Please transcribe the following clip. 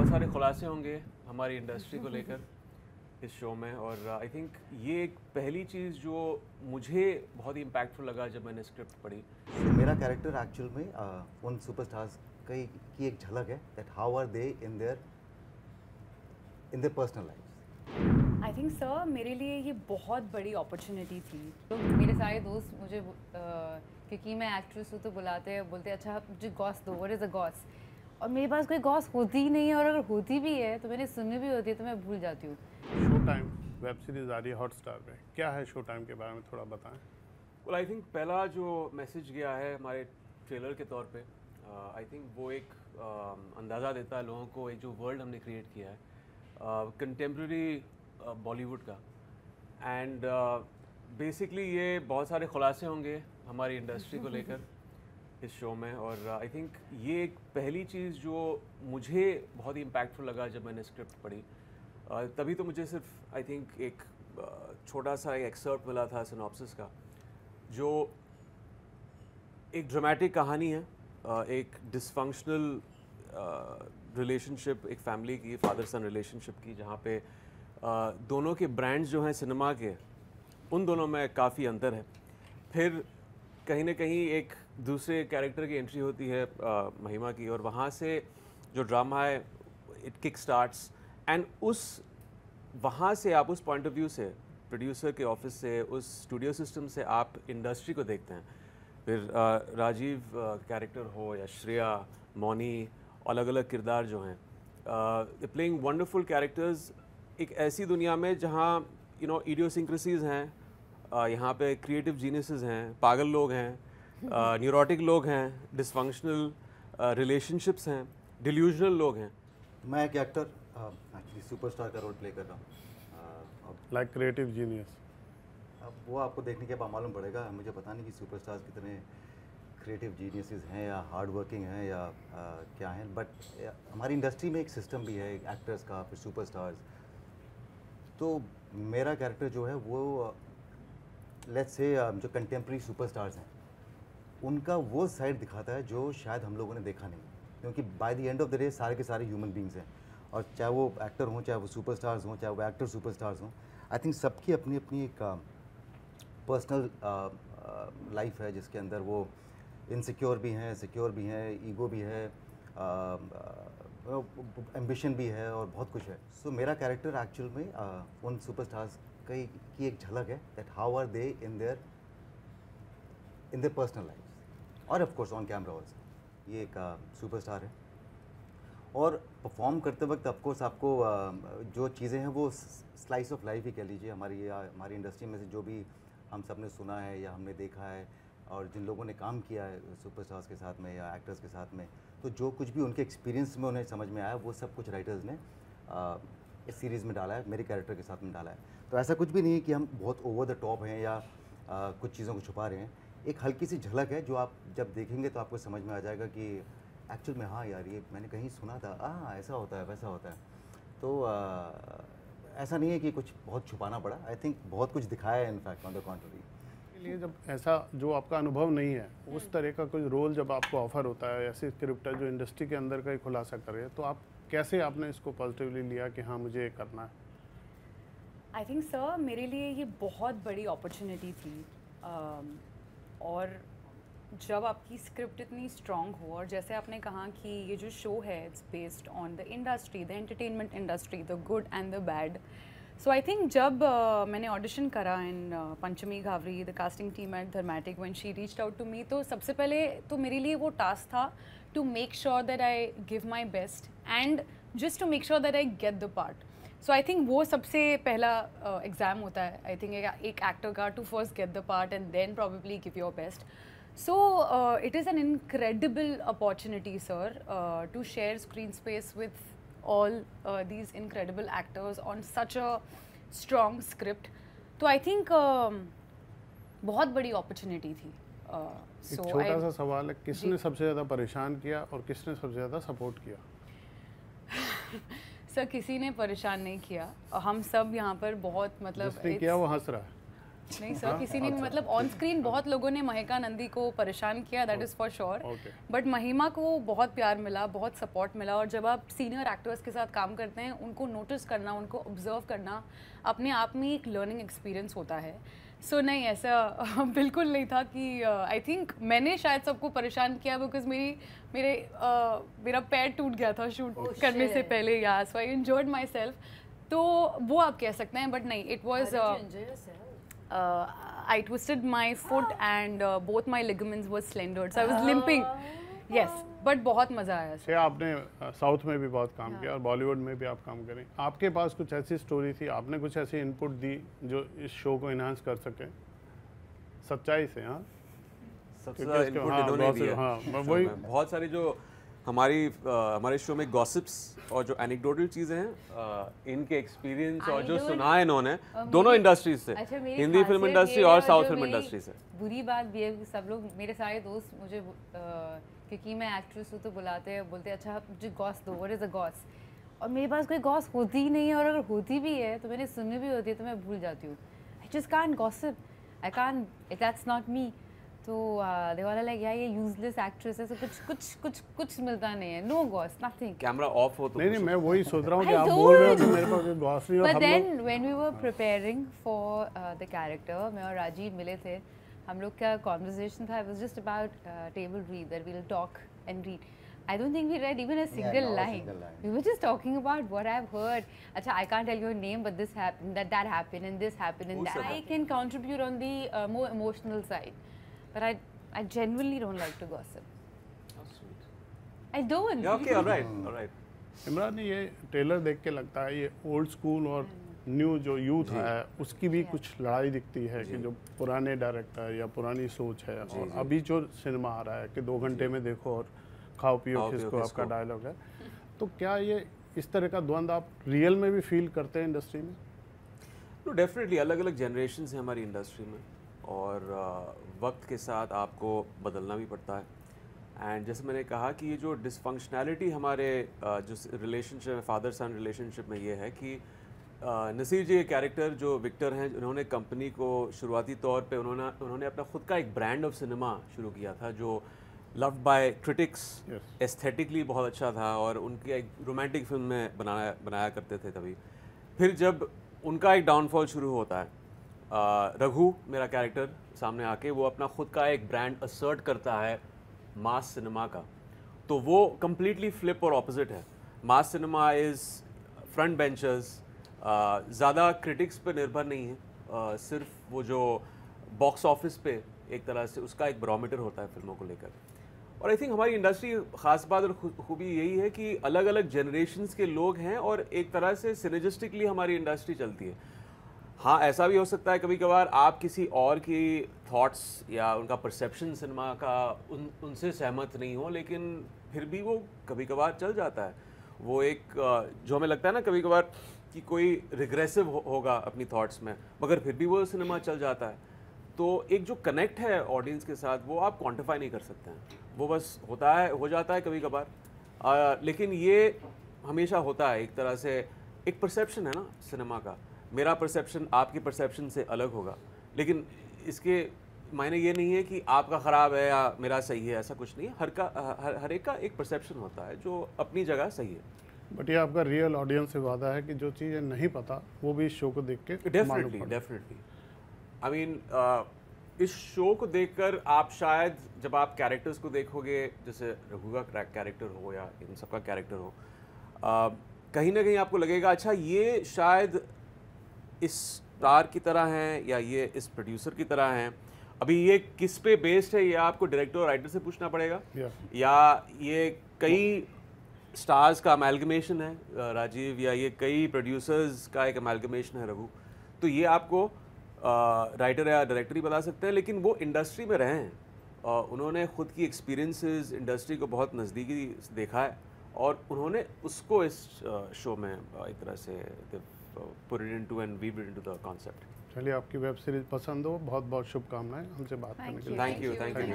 बहुत सारे खुलासे होंगे हमारी इंडस्ट्री को लेकर इस शो में, और आई थिंक ये एक पहली चीज़ जो मुझे बहुत ही इम्पैक्टफुल लगा जब मैंने स्क्रिप्ट पढ़ी। मेरा कैरेक्टर एक्चुअल में उन सुपरस्टार्स की एक झलक है that how are they in their personal life. I think sir मेरे लिए ये बहुत बड़ी अपॉर्चुनिटी थी। तो मेरे सारे दोस्त मुझे क्योंकि मैं एक्ट्रेस हूँ तो बुलाते हैं, बोलते हैं अच्छा मुझे गॉस दो, व्हाट इज़ अ गॉस। और मेरे पास कोई गॉस होती ही नहीं है, और अगर होती भी है तो मैंने सुनी भी होती है तो मैं भूल जाती हूँ। शो टाइम वेब सीरीज़ आ रही है हॉटस्टार पे, क्या है शो टाइम के बारे में थोड़ा बताएं। वेल आई थिंक पहला जो मैसेज गया है हमारे ट्रेलर के तौर पे, आई थिंक वो एक अंदाज़ा देता है लोगों को, एक जो वर्ल्ड हमने क्रिएट किया है कंटेम्प्रेरी बॉलीवुड का। एंड बेसिकली ये बहुत सारे खुलासे होंगे हमारी इंडस्ट्री को लेकर इस शो में, और आई थिंक ये एक पहली चीज़ जो मुझे बहुत ही इम्पैक्टफुल लगा जब मैंने स्क्रिप्ट पढ़ी। तभी तो मुझे सिर्फ आई थिंक एक छोटा सा एक एक्सर्प्ट मिला था सिनॉप्सिस का, जो एक ड्रामेटिक कहानी है, एक डिसफंक्शनल रिलेशनशिप, एक फैमिली की, फादर सन रिलेशनशिप की, जहाँ पे दोनों के ब्रांड्स जो हैं सिनेमा के, उन दोनों में काफ़ी अंतर है। फिर कहीं ना कहीं एक दूसरे कैरेक्टर की एंट्री होती है महिमा की, और वहाँ से जो ड्रामा है इट किक स्टार्ट्स, एंड वहाँ से आप उस पॉइंट ऑफ व्यू से, प्रोड्यूसर के ऑफिस से, उस स्टूडियो सिस्टम से आप इंडस्ट्री को देखते हैं। फिर राजीव कैरेक्टर हो या श्रेया, मौनी, अलग अलग किरदार जो हैं, प्लेइंग वंडरफुल कैरेक्टर्स एक ऐसी दुनिया में जहाँ इडियोसिंक्रेसीज हैं, यहाँ पे क्रिएटिव जीनियसेस हैं, पागल लोग हैं, न्यूरोटिक लोग हैं, डिसफंक्शनल रिलेशनशिप्स हैं, डिल्यूजनल लोग हैं। मैं एक एक्टर एक्चुअली सुपरस्टार का रोल प्ले कर रहा हूँ। Like creative genius. अब वो आपको देखने के बाद मालूम पड़ेगा, मुझे पता नहीं कि सुपरस्टार्स कितने क्रिएटिव जीनियसेस हैं या हार्ड वर्किंग हैं या क्या हैं, बट हमारी इंडस्ट्री में एक सिस्टम भी है एक्टर्स का, फिर सुपरस्टार्स। तो मेरा कैरेक्टर जो है वो लेट्स से जो कंटेम्प्रेरी सुपरस्टार्स हैं उनका वो साइड दिखाता है जो शायद हम लोगों ने देखा नहीं, क्योंकि by the end of the day सारे के सारे ह्यूमन बींग्स हैं, और चाहे वो एक्टर हों, चाहे वो सुपरस्टार्स हों, चाहे वो एक्टर सुपरस्टार्स हों। आई थिंक सबकी अपनी अपनी एक पर्सनल लाइफ है जिसके अंदर वो इनसिक्योर भी हैं, सिक्योर भी हैं, ईगो भी है, एम्बिशन भी है, और बहुत कुछ है। सो मेरा कैरेक्टर एक्चुअल में उन सुपरस्टार्स की एक झलक है that how are they in their personal life, और of course on camera also. ये एक सुपरस्टार है, और परफॉर्म करते वक्त ऑफ कोर्स आपको जो चीज़ें हैं वो स्लाइस ऑफ लाइफ ही कह लीजिए, हमारी इंडस्ट्री में से जो भी हम सब ने सुना है या हमने देखा है, और जिन लोगों ने काम किया है सुपरस्टार्स के साथ में या एक्टर्स के साथ में, तो जो कुछ भी उनके एक्सपीरियंस में उन्हें समझ में आया वो सब कुछ राइटर्स ने इस सीरीज़ में डाला है, मेरे कैरेक्टर के साथ में डाला है। तो ऐसा कुछ भी नहीं है कि हम बहुत ओवर द टॉप हैं या कुछ चीज़ों को छुपा रहे हैं। एक हल्की सी झलक है जो आप जब देखेंगे तो आपको समझ में आ जाएगा कि एक्चुअल में हाँ यार ये मैंने कहीं सुना था, ऐसा होता है, वैसा होता है। तो ऐसा नहीं है कि कुछ बहुत छुपाना पड़ा, आई थिंक बहुत कुछ दिखाया है इनफैक्ट ऑन द कॉन्ट्ररी। लिए जब ऐसा जो आपका अनुभव नहीं है उस तरह का कोई रोल जब आपको ऑफर होता है, ऐसी स्क्रिप्ट है जो इंडस्ट्री के अंदर का ही खुलासा करे, तो आप कैसे आपने इसको पॉजिटिवली लिया कि हाँ मुझे ये करना है? आई थिंक सर मेरे लिए ये बहुत बड़ी अपॉर्चुनिटी थी, और जब आपकी स्क्रिप्ट इतनी स्ट्रॉन्ग हो, और जैसे आपने कहा कि ये जो शो है it's based on the industry, the entertainment industry, the good and the bad. So I think जब मैंने ऑडिशन करा in Panchami Ghavri, the casting team at Dharmatic, when she reached out to me, तो सबसे पहले तो मेरे लिए वो टास्क था to make sure that I give my best and just to make sure that I get the part. So I think वो सबसे पहला एग्ज़ाम होता है आई थिंक एक एक्टर का, to first get the part and then probably give your best. So it is an incredible opportunity, sir, to share screen space with all these incredible actors on such a strong script. तो I think बहुत बड़ी opportunity थी. एक छोटा सा सवाल है, किसने सबसे ज़्यादा परेशान किया और किसने सबसे ज़्यादा सपोर्ट किया? सर किसी ने परेशान नहीं किया, हम सब यहाँ पर बहुत मतलब जिसने किया वो हंस रहा है। नहीं सर, किसी ने भी मतलब ऑन स्क्रीन बहुत लोगों ने महिका नंदी को परेशान किया, that is for sure, but महिमा को बहुत प्यार मिला, बहुत सपोर्ट मिला। और जब आप सीनियर एक्टर्स के साथ काम करते हैं, उनको नोटिस करना, उनको ऑब्जर्व करना अपने आप में एक लर्निंग एक्सपीरियंस होता है। सो नहीं, ऐसा बिल्कुल नहीं था कि आई थिंक मैंने शायद सबको परेशान किया बिकॉज मेरा पैर टूट गया था शूट करने से पहले, या सो आई एंजॉयड माई सेल्फ। तो वो आप कह सकते हैं, बट नहीं, it was I twisted my foot and both my ligaments were slendered, so I was limping. Yes, but बहुत मज़ा आया। से आपने साउथ में भी बहुत काम किया और बॉलीवुड में भी आप काम करें। आपके पास कुछ ऐसी स्टोरी थी, आपने कुछ ऐसी इनपुट दी जो इस शो को इन्हांस कर सके, सच्चाई से? हाँ, सबसे ज़्यादा इनपुट इन्होंने दिया। हाँ, वही बहुत सारी जो हमारे शो में गॉसिप्स और जो एनेक्डोटल चीज़ें हैं, इनके एक्सपीरियंस और जो सुना है इन्होंने दोनों इंडस्ट्रीज से, हिंदी फिल्म इंडस्ट्री और साउथ फिल्म इंडस्ट्री से। बुरी बात भी है, सब लोग मेरे सारे दोस्त मुझे क्योंकि मैं एक्ट्रेस हूँ तो बोलते हैं अच्छा मुझे गॉस दो, व्हाट इज़ अ गॉस, और मेरे पास कोई गॉस होती ही नहीं है, और अगर होती भी है तो मैंने सुनी भी होती है तो मैं भूल जाती हूँ। I just can't gossip, I can't, that's not me. तो दे वाला लाइक यार ये यूजलेस एक्ट्रेस है, तो कुछ मिलता नहीं है, नो गॉस, नथिंग। कैमरा ऑफ हो तो नहीं, मैं वही सोच रहा हूँ कि आप बोल रहे हो कि मेरे पास गॉस नहीं। But then when we were preparing for the character, मैं और राजीव मिले थे, हम लोग का कॉन्वर्सेशन था, it was just about table read, that we will talk and read. I don't think we read even a single line. We were just talking about what I've heard. Acha, I can't tell your name, but this happened, that happened, and this happened, and that. I can contribute on the more emotional side, but I genuinely don't like to gossip. How sweet. I don't. Yeah, okay, all right. Imran, ये trailer देख के लगता है ये old school और new जो youth है उसकी भी कुछ लड़ाई दिखती है कि जो पुराने डायरेक्टर या पुरानी सोच है और अभी जो सिनेमा आ रहा है कि 2 घंटे में देखो और खाओ पियो किसको, आपका डायलॉग है। तो क्या ये इस तरह का द्वंद्व आप रियल में भी फील करते हैं इंडस्ट्री में? तो डेफिनेटली अलग अलग जनरेशन्स हैं हमारी इंडस्ट्री में, और वक्त के साथ आपको बदलना भी पड़ता है। एंड जैसे मैंने कहा कि ये जो डिसफंक्शनैलिटी हमारे जो रिलेशनशिप है, फादर सन रिलेशनशिप में, ये है कि नसीर जी, कैरेक्टर जो विक्टर हैं, उन्होंने कंपनी को शुरुआती तौर पे उन्होंने अपना खुद का एक ब्रांड ऑफ सिनेमा शुरू किया था जो लव्ड बाय क्रिटिक्स, एस्थेटिकली बहुत अच्छा था, और उनकी एक रोमांटिक फिल्म में बनाया करते थे। तभी फिर जब उनका एक डाउनफॉल शुरू होता है, रघु मेरा कैरेक्टर सामने आके वो अपना खुद का एक ब्रांड असर्ट करता है मास सिनेमा का, तो वो कम्प्लीटली फ्लिप और ऑपोजिट है। मास सिनेमा इज़ फ्रंट बेंचर्स, ज़्यादा क्रिटिक्स पे निर्भर नहीं है, सिर्फ वो जो बॉक्स ऑफिस पे एक तरह से उसका एक बैरोमीटर होता है फिल्मों को लेकर। और आई थिंक हमारी इंडस्ट्री ख़ास बात और खूबी यही है कि अलग अलग जनरेशन्स के लोग हैं और एक तरह से सिनेजिस्टिकली हमारी इंडस्ट्री चलती है। हाँ, ऐसा भी हो सकता है कभी कभार आप किसी और की थॉट्स या उनका परसेप्शन सिनेमा का उनसे सहमत नहीं हो, लेकिन फिर भी वो कभी कभार चल जाता है। वो एक जो हमें लगता है ना कभी कभार कि कोई रिग्रेसिव होगा अपनी थॉट्स में, मगर फिर भी वो सिनेमा चल जाता है। तो एक जो कनेक्ट है ऑडियंस के साथ वो आप क्वांटिफाई नहीं कर सकते हैं, वो बस हो जाता है कभी कभार, लेकिन ये हमेशा होता है। एक तरह से एक परसेप्शन है ना सिनेमा का, मेरा परसेप्शन आपकी परसेप्शन से अलग होगा, लेकिन इसके मायने ये नहीं है कि आपका ख़राब है या मेरा सही है, ऐसा कुछ नहीं है। हर एक का एक परसेप्शन होता है जो अपनी जगह सही है। बट ये आपका रियल ऑडियंस से वादा है कि जो चीज़ें नहीं पता वो भी इस शो को देख के डेफिनेटली आई मीन इस शो को देखकर आप शायद जब आप कैरेक्टर्स को देखोगे, जैसे रघु का कैरेक्टर हो या इन सब का कैरेक्टर हो, कहीं ना कहीं आपको लगेगा अच्छा ये शायद इस स्टार की तरह हैं या ये इस प्रोड्यूसर की तरह हैं। अभी ये किस पे बेस्ड है ये आपको डायरेक्टर और राइटर से पूछना पड़ेगा, या ये कई स्टार्स का अमेलगमेशन है राजीव, या ये कई प्रोड्यूसर्स का एक अमेलगमेशन है रघु, तो ये आपको राइटर या डायरेक्टर ही बता सकते हैं। लेकिन वो इंडस्ट्री में रहे हैं, उन्होंने खुद की एक्सपीरियंसेस इंडस्ट्री को बहुत नज़दीकी देखा है, और उन्होंने उसको इस शो में एक तरह से put it into and weave it into the concept. चलिए, आपकी वेब सीरीज पसंद हो, बहुत बहुत शुभकामनाएं हमसे बात करने के लिए। Thank you.